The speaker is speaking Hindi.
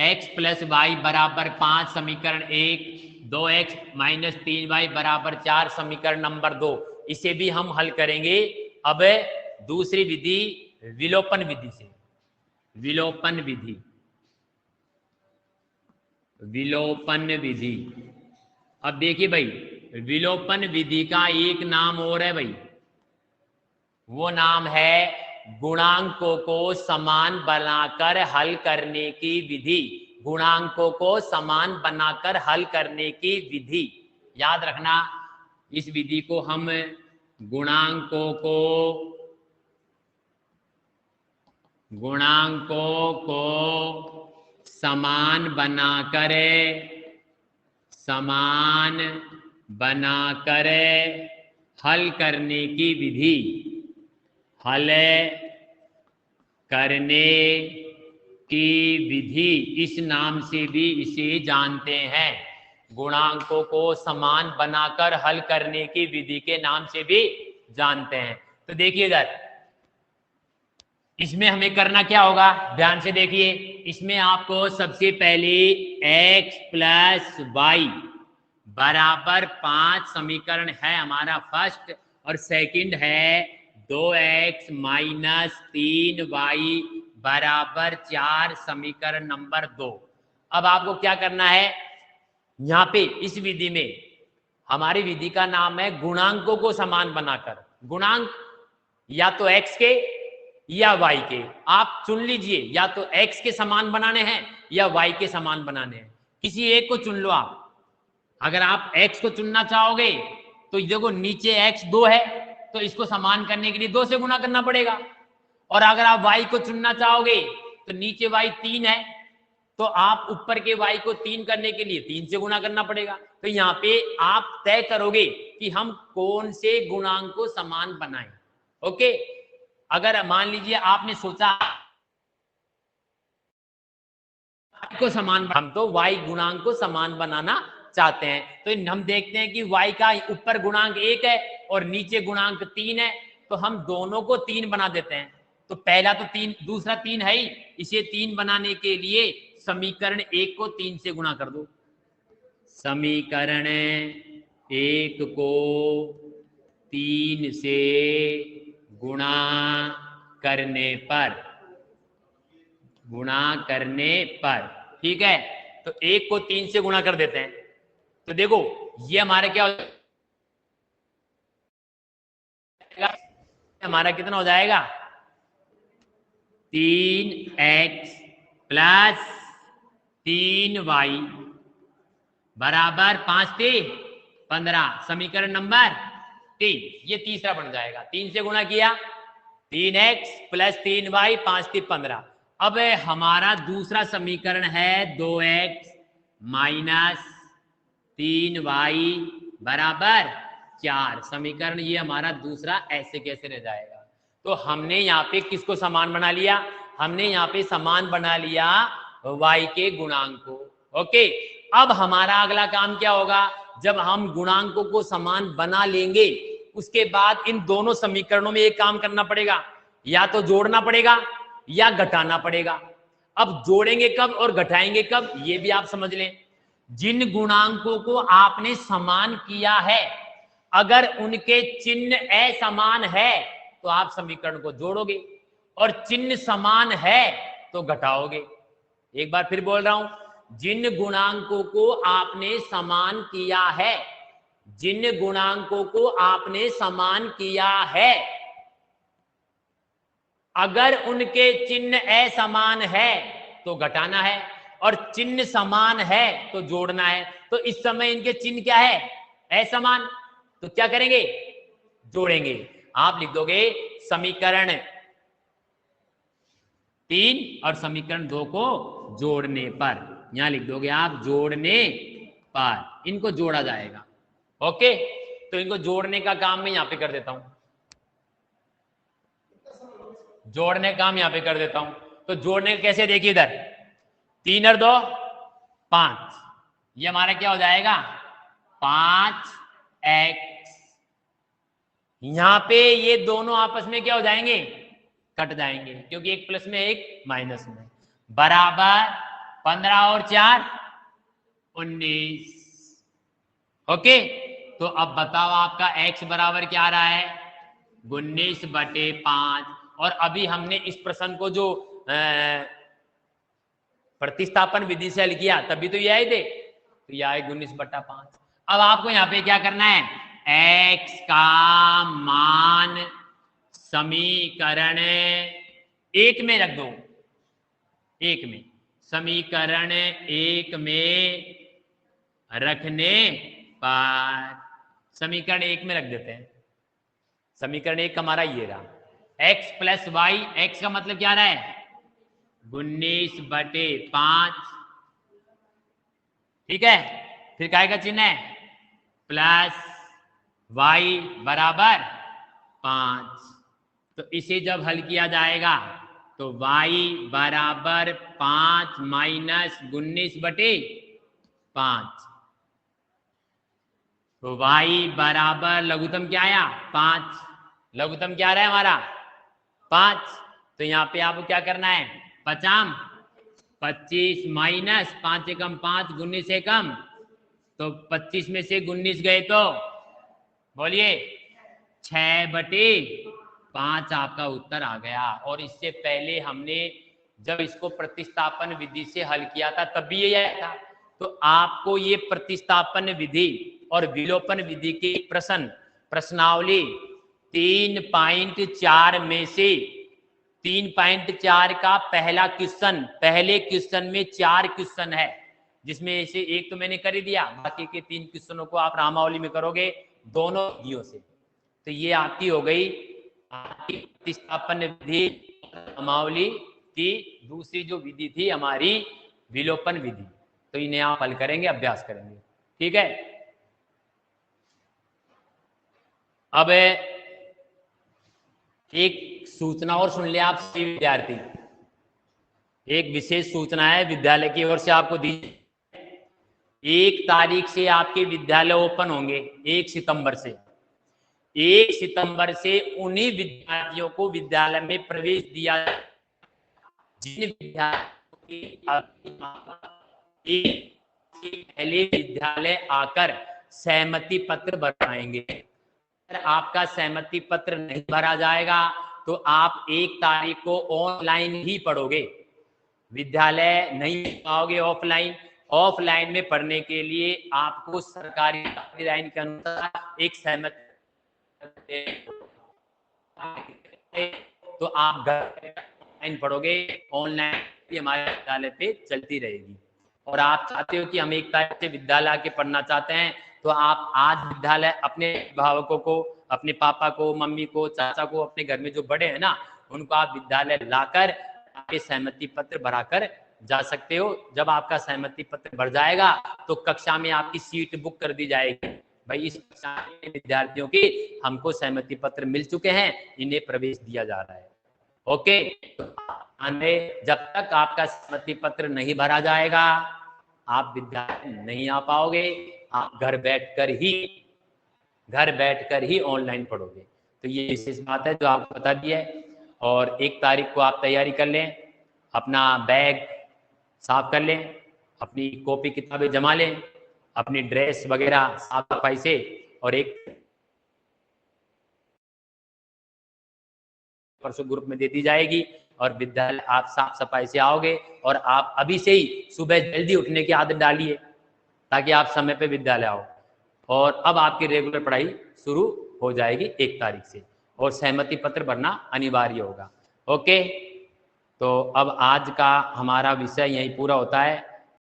x प्लस वाई बराबर 5 समीकरण 1, 2x माइनस 3y बराबर 4 समीकरण नंबर 2। इसे भी हम हल करेंगे अब दूसरी विधि विलोपन विधि से। विलोपन विधि, विलोपन विधि। अब देखिए भाई, विलोपन विधि का एक नाम और है भाई, वो नाम है गुणांकों को समान बनाकर हल करने की विधि। गुणांकों को समान बनाकर हल करने की विधि, याद रखना। इस विधि को हम गुणांकों को समान बनाकर हल करने की विधि, हल करने की विधि, इस नाम से भी इसे जानते हैं। गुणांकों को समान बनाकर हल करने की विधि के नाम से भी जानते हैं। तो देखिए इधर, इसमें हमें करना क्या होगा, ध्यान से देखिए। इसमें आपको सबसे पहले x प्लस वाई बराबर 5 समीकरण है हमारा फर्स्ट, और सेकंड है 2x माइनस 3y बराबर 4 समीकरण नंबर 2। अब आपको क्या करना है, यहाँ पे इस विधि में, हमारी विधि का नाम है गुणांकों को समान बनाकर। गुणांक या तो x के या y के, आप चुन लीजिए, या तो x के समान बनाने हैं या y के समान बनाने हैं, किसी एक को चुन लो आप। अगर आप x को चुनना चाहोगे तो देखो नीचे x 2 है, तो इसको समान करने के लिए 2 से गुना करना पड़ेगा। और अगर आप y को चुनना चाहोगे तो नीचे y 3 है, तो आप ऊपर के y को 3 करने के लिए 3 से गुना करना पड़ेगा। तो यहाँ पे आप तय करोगे कि हम कौन से गुणांक को समान बनाएं। ओके, अगर मान लीजिए आपने सोचा को समान, हम तो y गुणांक को समान बनाना चाहते हैं, तो हम देखते हैं कि y का ऊपर गुणांक 1 है और नीचे गुणांक 3 है, तो हम दोनों को 3 बना देते हैं। तो पहला तो 3, दूसरा 3 है ही, इसे 3 बनाने के लिए समीकरण 1 को 3 से गुणा कर दो। समीकरण 1 को 3 से गुणा करने पर, ठीक है, तो 1 को 3 से गुणा कर देते हैं। तो देखो ये हमारे क्या हो जाएगा, हमारा कितना हो जाएगा, 3x प्लस 3y बराबर 5 3 15 समीकरण नंबर 3। ये तीसरा बन जाएगा, 3 से गुणा किया, 3x प्लस 3y 5 3 15। अब हमारा दूसरा समीकरण है 2x माइनस 3y बराबर 4 समीकरण, ये हमारा दूसरा ऐसे कैसे रह जाएगा। तो हमने यहाँ पे किसको समान बना लिया, हमने यहाँ पे समान बना लिया y के गुणांक को। ओके, अब हमारा अगला काम क्या होगा, जब हम गुणांकों को समान बना लेंगे उसके बाद इन दोनों समीकरणों में एक काम करना पड़ेगा, या तो जोड़ना पड़ेगा या घटाना पड़ेगा। अब जोड़ेंगे कब और घटाएंगे कब, ये भी आप समझ लें। जिन गुणांकों को आपने समान किया है, अगर उनके चिन्ह असमान है तो आप समीकरण को जोड़ोगे, और चिन्ह समान है तो घटाओगे। एक बार फिर बोल रहा हूं, जिन गुणांकों को आपने समान किया है, जिन गुणांकों को आपने समान किया है, अगर उनके चिन्ह असमान है तो घटाना है, और चिन्ह समान है तो जोड़ना है। तो इस समय इनके चिन्ह क्या है, असमान, तो क्या करेंगे, जोड़ेंगे। आप लिख दोगे समीकरण 3 और समीकरण 2 को जोड़ने पर, यहां लिख दोगे आप जोड़ने पर, इनको जोड़ा जाएगा। ओके, तो इनको जोड़ने का काम मैं यहां पे कर देता हूं, जोड़ने का काम यहां पे कर देता हूं। तो जोड़ने कैसे, देखिए इधर 3 और 2 5, ये हमारा क्या हो जाएगा 5x। यहां पे ये दोनों आपस में क्या हो जाएंगे, कट जाएंगे, क्योंकि एक प्लस में एक माइनस में, बराबर 15 और 4 19। ओके, तो अब बताओ आपका x बराबर क्या आ रहा है? 19/5। और अभी हमने इस प्रश्न को जो प्रतिस्थापन विधि से हल किया तभी तो ये आए थे, तो ये आए 19/5। अब आपको यहाँ पे क्या करना है? x का मान समीकरण एक में रख दो, एक में, समीकरण एक में रखने पर, समीकरण एक में रख देते हैं। समीकरण एक हमारा ये रहा, x प्लस वाई, x का मतलब क्या रहा है? 19/5, ठीक है। फिर काय का चिन्ह है? प्लस y बराबर 5। तो इसे जब हल किया जाएगा तो y बराबर 5 माइनस 19/5, तो y बराबर लघुत्तम क्या आया? 5। लघुत्तम क्या रहा है हमारा? 5। तो यहाँ पे आपको क्या करना है? 50, 25 माइनस 5 एकम 5, 19 एकम, तो 25 में से 19 गए तो बोलिए 6/5 आपका उत्तर आ गया। और इससे पहले हमने जब इसको प्रतिस्थापन विधि से हल किया था तब भी ये आया था। तो आपको ये प्रतिस्थापन विधि और विलोपन विधि की प्रश्नावली 3.4 में से 3.4 का पहला क्वेश्चन, पहले क्वेश्चन में 4 क्वेश्चन है, जिसमें से एक तो मैंने कर ही दिया, बाकी के 3 क्वेश्चनों को आप रामावली में करोगे दोनों विधियों से। तो ये आपकी हो गई आपकी प्रतिस्थापन विधि रामावली की दूसरी जो विधि थी हमारी विलोपन विधि। तो इन्हें आप हल करेंगे, अभ्यास करेंगे, ठीक है। अब एक सूचना और सुन ले आप सभी विद्यार्थी, एक विशेष सूचना है विद्यालय की ओर से आपको दी। 1 तारीख से आपके विद्यालय ओपन होंगे, 1 सितंबर से। 1 सितंबर से उन्हीं विद्यार्थियों को विद्यालय में प्रवेश दिया जिन विद्यार्थियों पहले विद्यालय आकर सहमति पत्र भरवाएंगे। अगर आपका सहमति पत्र नहीं भरा जाएगा तो आप 1 तारीख को ऑनलाइन ही पढ़ोगे, विद्यालय नहीं पाओगे ऑफलाइन। ऑफलाइन में पढ़ने के लिए आपको सरकारी गाइडलाइन के अनुसार एक सहमति, तो आप घर ऑनलाइन पढ़ोगे, ऑनलाइन हमारे विद्यालय पे चलती रहेगी। और आप चाहते हो कि हम 1 तारीख से विद्यालय आके पढ़ना चाहते हैं, तो आप आज विद्यालय अपने अभिभावकों को, अपने पापा को, मम्मी को, चाचा को, अपने घर में जो बड़े हैं ना, उनको आप विद्यालय लाकर आपके सहमति पत्र भराकर जा सकते हो। जब आपका सहमति पत्र भर जाएगा तो कक्षा में आपकी सीट बुक कर दी जाएगी, भाई इस कक्षा के विद्यार्थियों की हमको सहमति पत्र मिल चुके हैं, इन्हें प्रवेश दिया जा रहा है। ओके, जब तक आपका सहमति पत्र नहीं भरा जाएगा आप विद्यालय नहीं आ पाओगे, आप घर बैठकर ही ऑनलाइन पढ़ोगे। तो ये विशेष बात है जो आपको बता दी है। और 1 तारीख को आप तैयारी कर लें, अपना बैग साफ कर लें, अपनी कॉपी किताबें जमा लें, अपनी ड्रेस वगैरह साफ सफाई से, और एक परसों ग्रुप में दे दी जाएगी। और विद्यालय आप साफ सफाई से आओगे, और आप अभी से ही सुबह जल्दी उठने की आदत डालिए ताकि आप समय पे विद्यालय आओ। और अब आपकी रेगुलर पढ़ाई शुरू हो जाएगी 1 तारीख से, और सहमति पत्र भरना अनिवार्य होगा। ओके, तो अब आज का हमारा विषय यहीं पूरा होता है।